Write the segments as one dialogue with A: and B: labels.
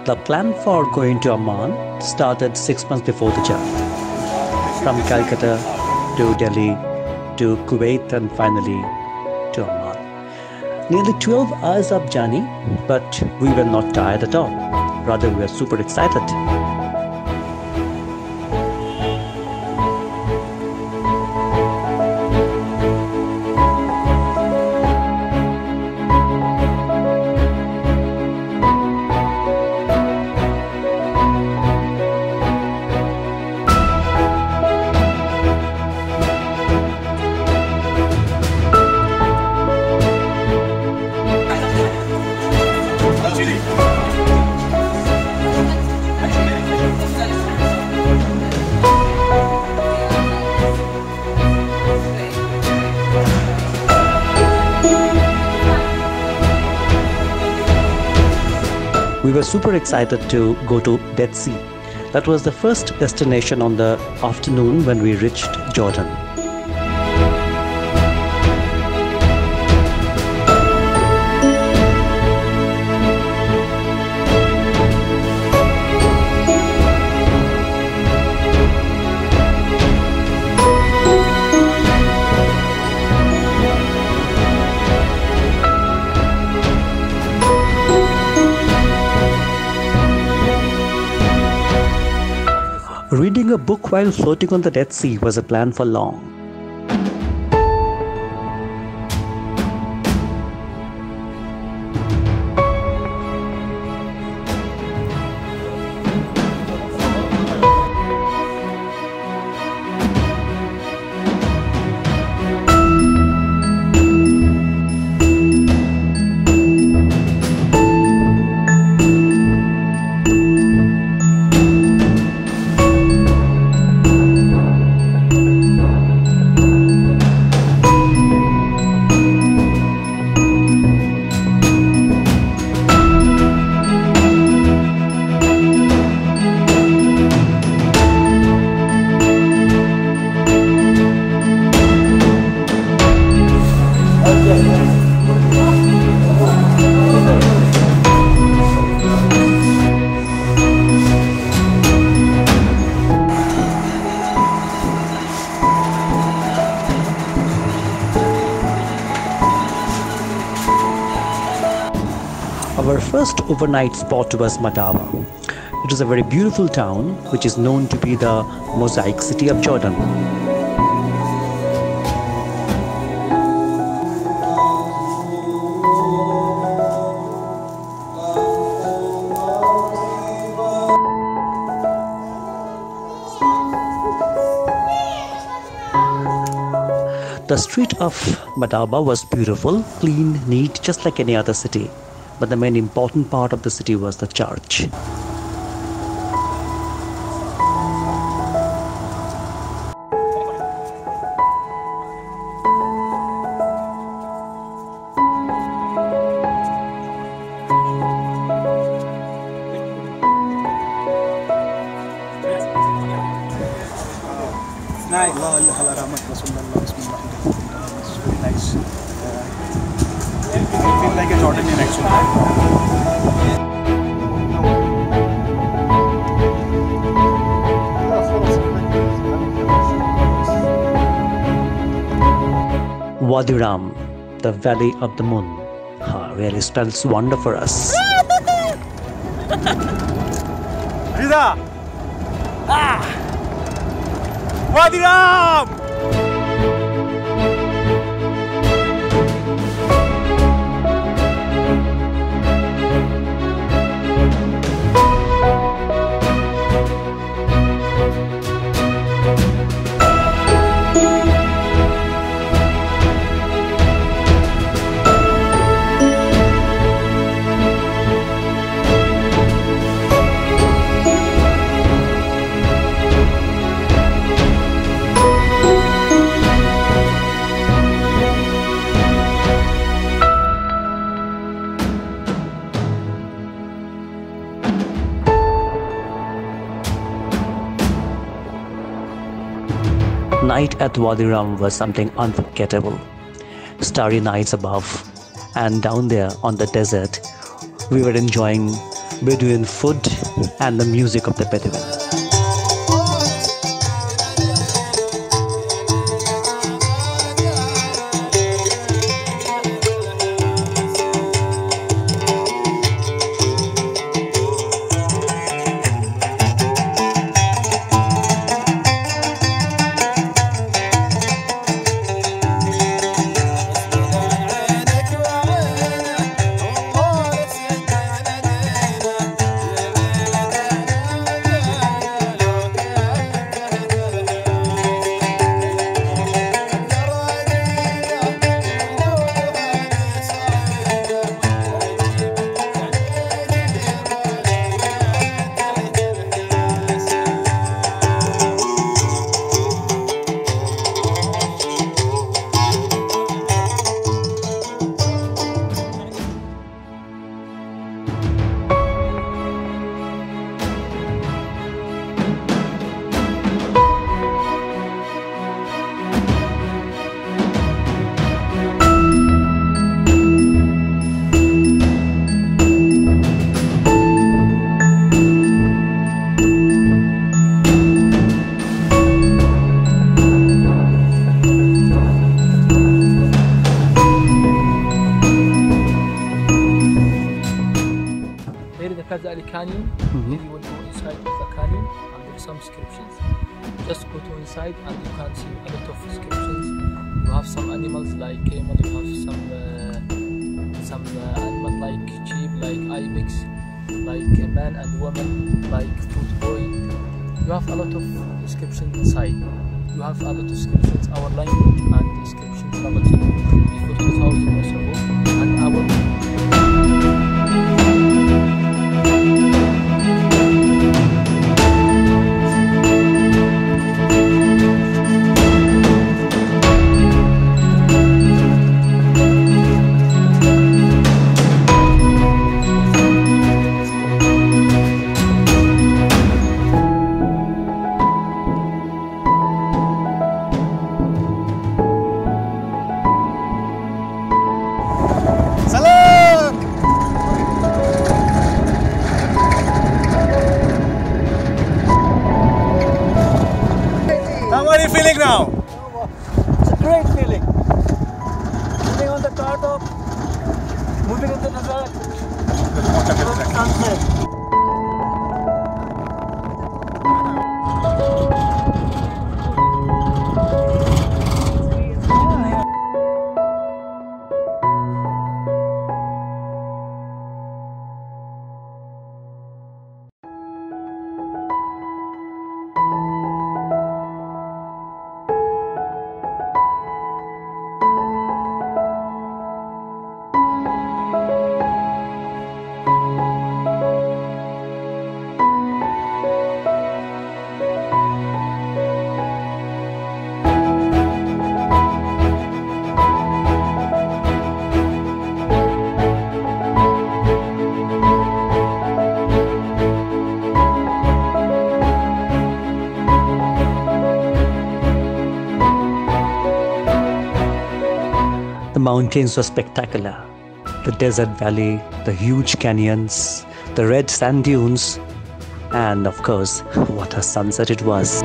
A: The plan for going to Amman started 6 months before the journey. From Calcutta to Delhi to Kuwait and finally to Amman. Nearly 12 hours of journey, but we were not tired at all. Rather, we were super excited. We were super excited to go to Dead Sea. That was the first destination on the afternoon when we reached Jordan. Reading a book while floating on the Dead Sea was a plan for long. Our first overnight spot was Madaba. It is a very beautiful town which is known to be the mosaic city of Jordan. The street of Madaba was beautiful, clean, neat, just like any other city. But the main important part of the city was the church.
B: It's very nice. I feel like a Jordanian actually.
A: Wadi, the valley of the moon, really spells wonder for us.
B: Rida! Wadi!
A: Night at Wadi was something unforgettable. Starry nights above, and down there on the desert, we were enjoying Bedouin food and the music of the Bedouin.
C: Canyon. Then you will go inside of the canyon and there are some inscriptions. Just go to inside and you can see a lot of inscriptions. You have some animals like camel, you have some animals like sheep, like ibex, like a man and woman, like fruit boy. You have a lot of inscriptions inside. You have a lot of inscriptions our language and inscriptions probably before 2000 years ago and our
B: How are you feeling now?
A: It's a great feeling. Sitting on the car top, moving into the desert, sunset. The mountains were spectacular. The desert valley, the huge canyons, the red sand dunes, and of course, what a sunset it was.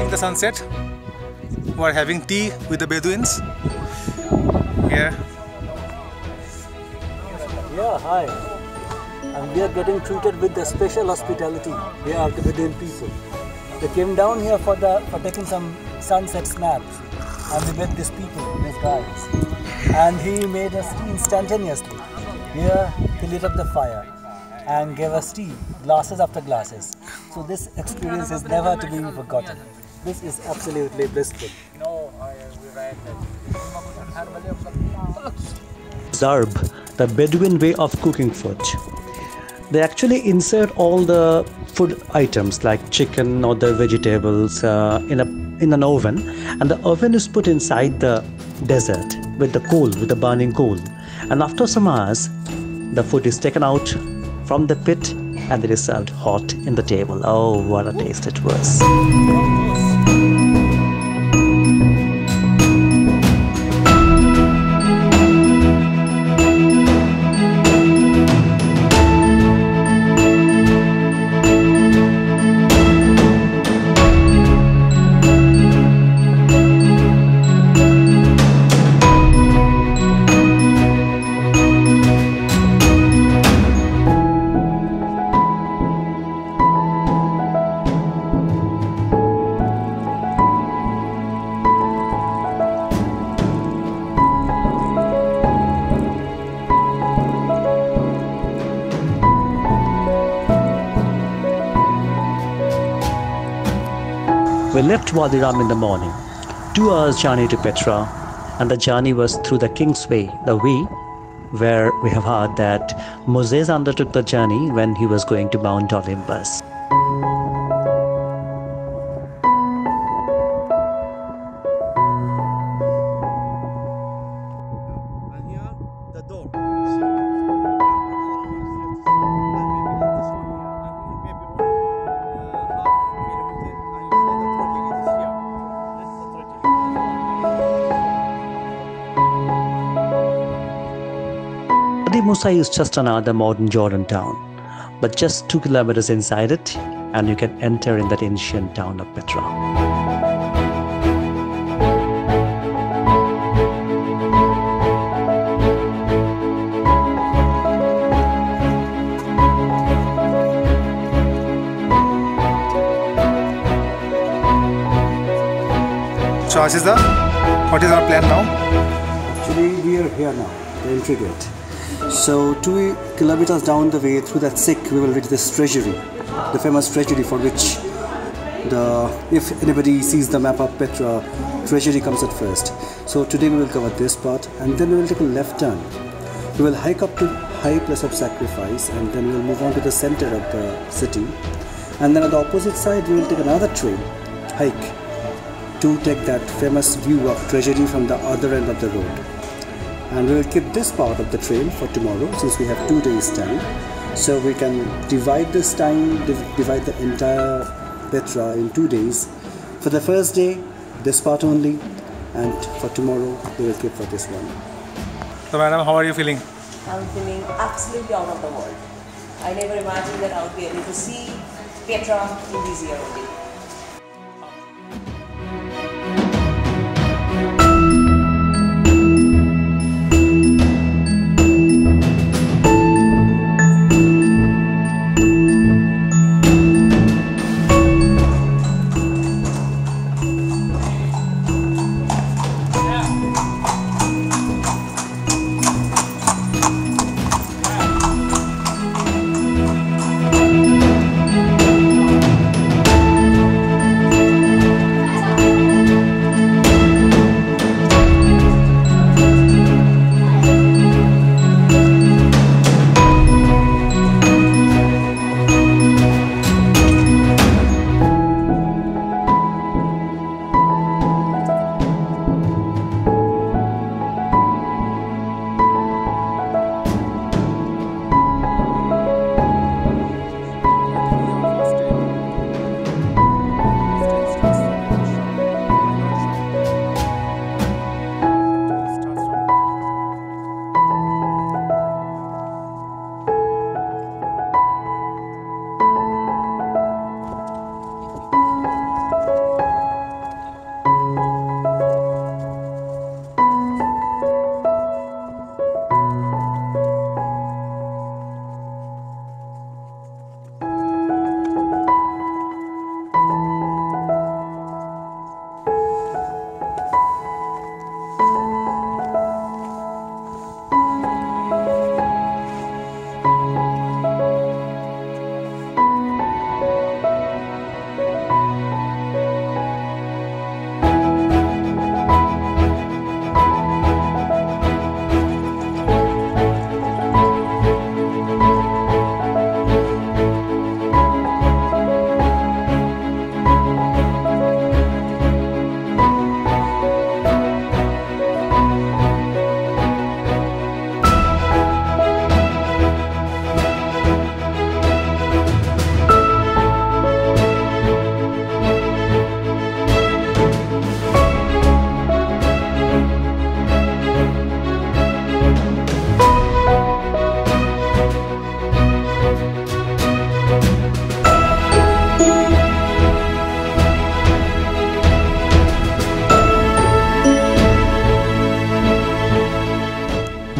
B: The sunset. We are having tea with the Bedouins here.
A: Yeah, hi. And we are getting treated with the special hospitality here of the Bedouin people. They came down here for taking some sunset snaps, and we met these people, these guys. And he made us tea instantaneously. Here he lit up the fire and gave us tea, glasses after glasses. So this experience is never to be forgotten. This is absolutely blissful. Zarb, the Bedouin way of cooking food. They actually insert all the food items like chicken or the vegetables in an oven, and the oven is put inside the desert with the coal, with the burning coal. And after some hours, the food is taken out from the pit and it is served hot in the table. Oh, what a taste it was. We left Wadi in the morning, 2 hours journey to Petra, and the journey was through the King's Way, the way where we have heard that Moses undertook the journey when he was going to Mount Olympus. Wadi Musa is just another modern Jordan town, but just 2 kilometers inside it, and you can enter in that ancient town of Petra.
B: So Ashiza, what is our plan now?
D: Actually, we are here now, the entry gate. So 2 kilometers down the way through that sick, we will reach this treasury, the famous treasury for which if anybody sees the map of Petra, treasury comes at first. So today we will cover this part, and then we will take a left turn. We will hike up to high place of sacrifice, and then we will move on to the center of the city. And then on the opposite side, we will take another train, hike, to take that famous view of treasury from the other end of the road. And we will keep this part of the train for tomorrow, since we have 2 days time. So we can divide this time, divide the entire Petra in 2 days. For the first day, this part only, and for tomorrow, we will keep for this one.
B: So madam, how are you feeling?
E: I'm feeling absolutely out of the world. I never imagined that I would be able to see Petra in this year only.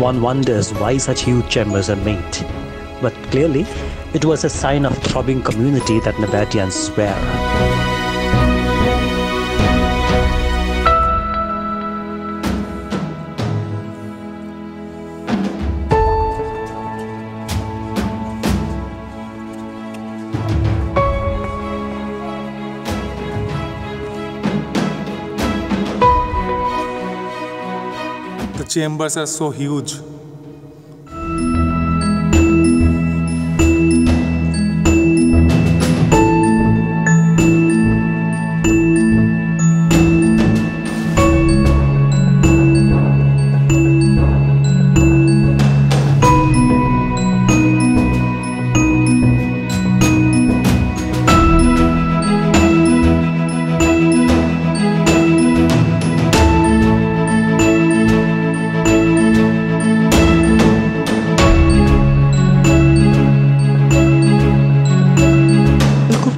A: One wonders why such huge chambers are made, but clearly it was a sign of throbbing community that Nabateans were.
B: chambers are so huge.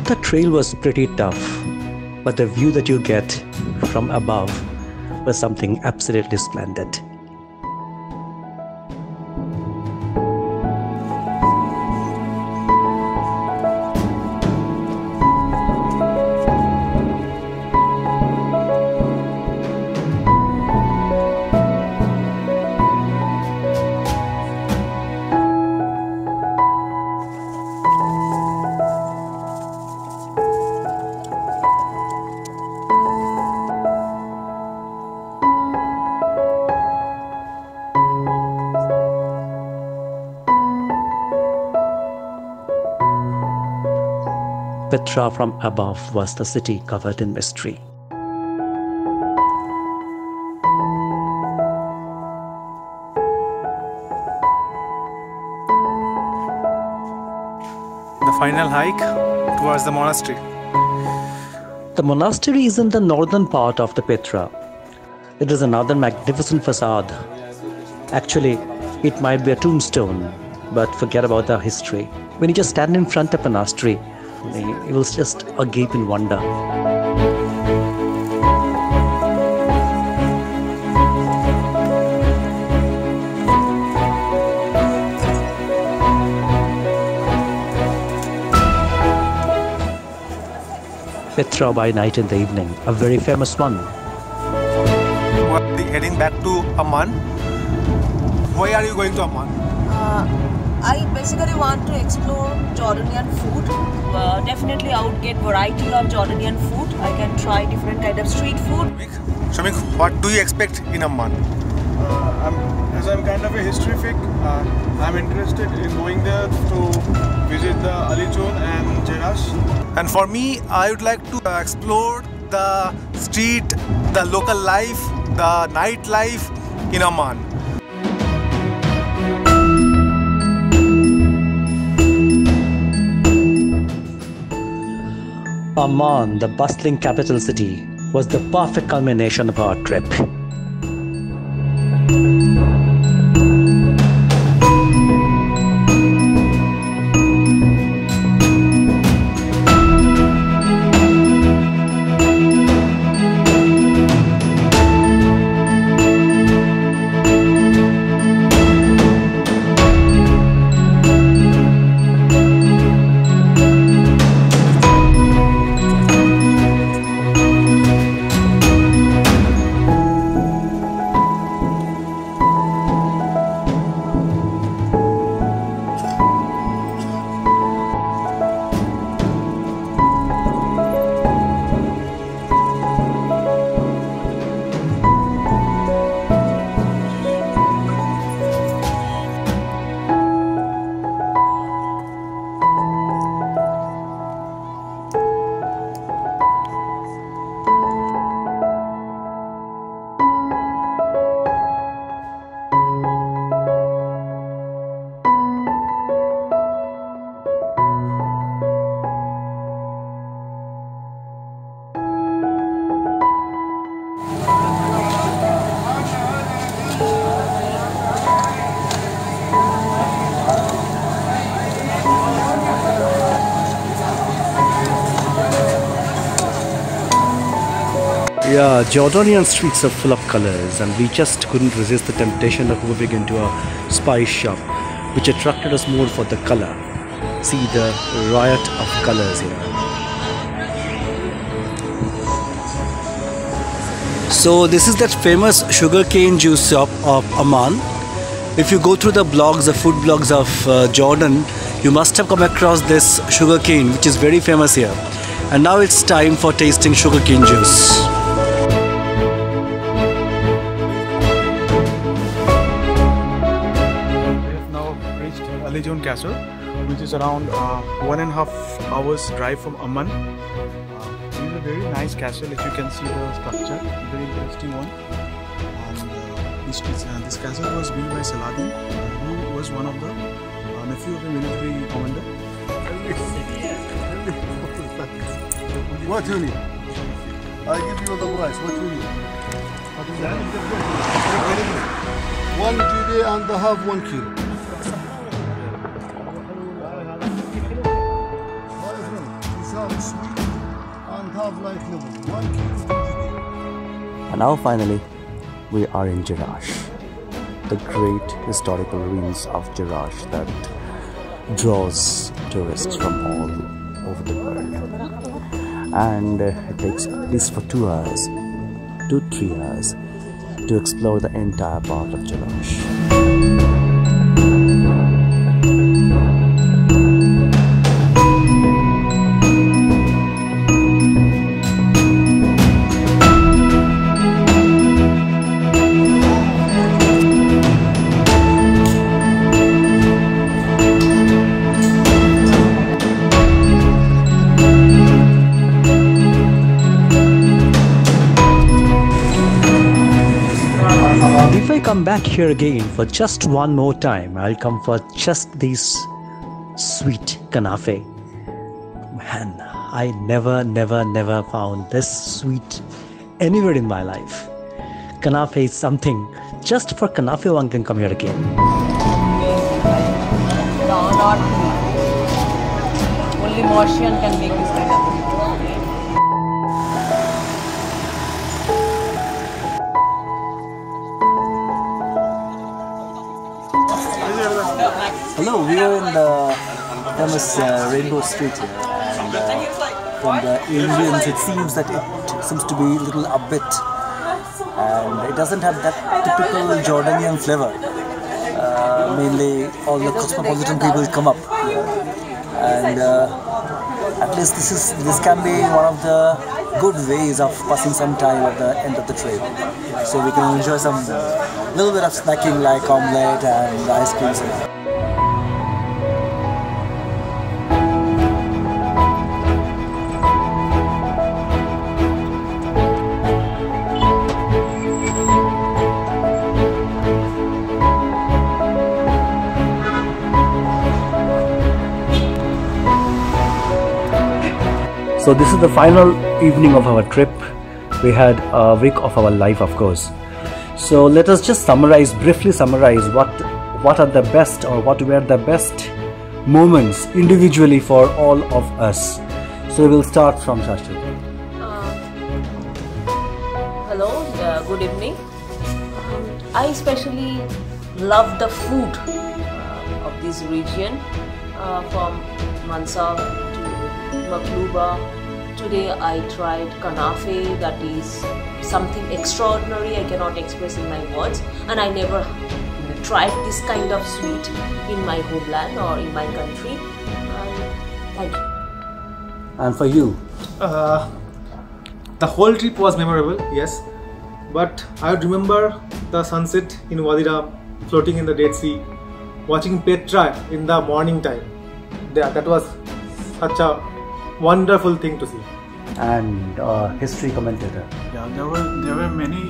A: The trail was pretty tough, but the view that you get from above was something absolutely splendid. Petra from above was the city covered in mystery.
B: The final hike towards the monastery.
A: The monastery is in the northern part of the Petra. It is another magnificent facade. Actually, it might be a tombstone, but forget about the history. When you just stand in front of a monastery, you will just agape in wonder. Petra by night and the evening, a very famous one.
B: We're heading back to Amman. Why are you going to Amman?
E: I basically want to explore Jordanian food. Definitely I would get variety of Jordanian food. I can try different kind of street food.
B: Shamik, what do you expect in Amman?
F: As I'm kind of a history freak, I'm interested in going there to visit the Ali Chon and Jerash.
B: And for me, I would like to explore the street, the local life, the nightlife in Amman.
A: Amman, the bustling capital city, was the perfect culmination of our trip. Yeah, Jordanian streets are full of colors, and we just couldn't resist the temptation of moving into a spice shop, which attracted us more for the color. See the riot of colors here.
D: So this is that famous sugarcane juice shop of Amman. If you go through the blogs, the food blogs of Jordan, you must have come across this sugarcane, which is very famous here. And now it's time for tasting sugarcane juice.
F: Ali Zone Castle, which is around 1.5 hours drive from Amman. It is a very nice castle. If you can see the structure, very interesting one. And this castle was built by Saladin, who was one of the nephew of a military commander.
G: What you need? I give you the price. What you need? 1 kg and a half, 1 kilo. It's half sweet and half light level. 1 kilo.
A: And now finally, we are in Jerash, the great historical ruins of Jerash that draws tourists from all over the world. And it takes at least for 2 hours, 2-3 hours to explore the entire part of Jerash. If I come back here again for just one more time, I'll come for just this sweet kanafe. Man, I never found this sweet anywhere in my life. Kanafe is something, just for kanafe one can come here again.
E: No, not me. Only Martian can make this kind of thing.
D: Hello, we are in the famous Rainbow Street here, and from the Indians it seems that it seems to be a little upbeat, and it doesn't have that typical Jordanian flavor. Mainly all the cosmopolitan people come up here, and at least this can be one of the good ways of passing some time at the end of the trip. So we can enjoy some little bit of snacking like omelette and ice creams.
A: So this is the final evening of our trip. We had a week of our life, of course. So let us just briefly summarize what are the best, or what were the best moments individually for all of us. So we will start from Shashti.
E: Hello, good evening. I especially love the food of this region, from Mansa to Makluba. Today I tried kanafe, that is something extraordinary I cannot express in my words, and I never tried this kind of sweet in my homeland or in my country. Thank you.
A: And for you?
B: The whole trip was memorable, yes, but I would remember the sunset in Wadi floating in the Dead Sea, watching Petra in the morning time. That was such a wonderful thing to see.
A: And history commentator.
F: Yeah, there were many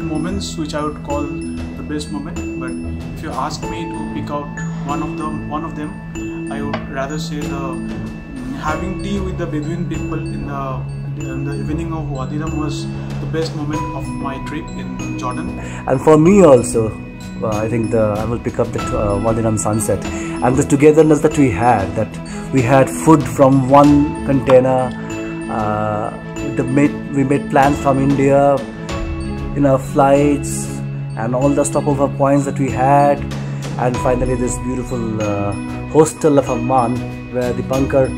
F: moments which I would call the best moment, but if you ask me to pick out one of them, I would rather say having tea with the Bedouin people in the evening of Wadi was the best moment of my trip in Jordan.
A: And for me also, I think I will pick up the Wadi sunset and the togetherness that we had. That we had food from one container. We made plans from India in our flights and all the stopover points that we had, and finally this beautiful hostel of Amman where the bunker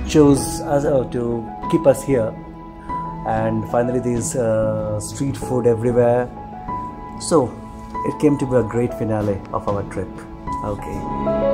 A: chose us to keep us here, and finally these street food everywhere. So it came to be a great finale of our trip. Okay.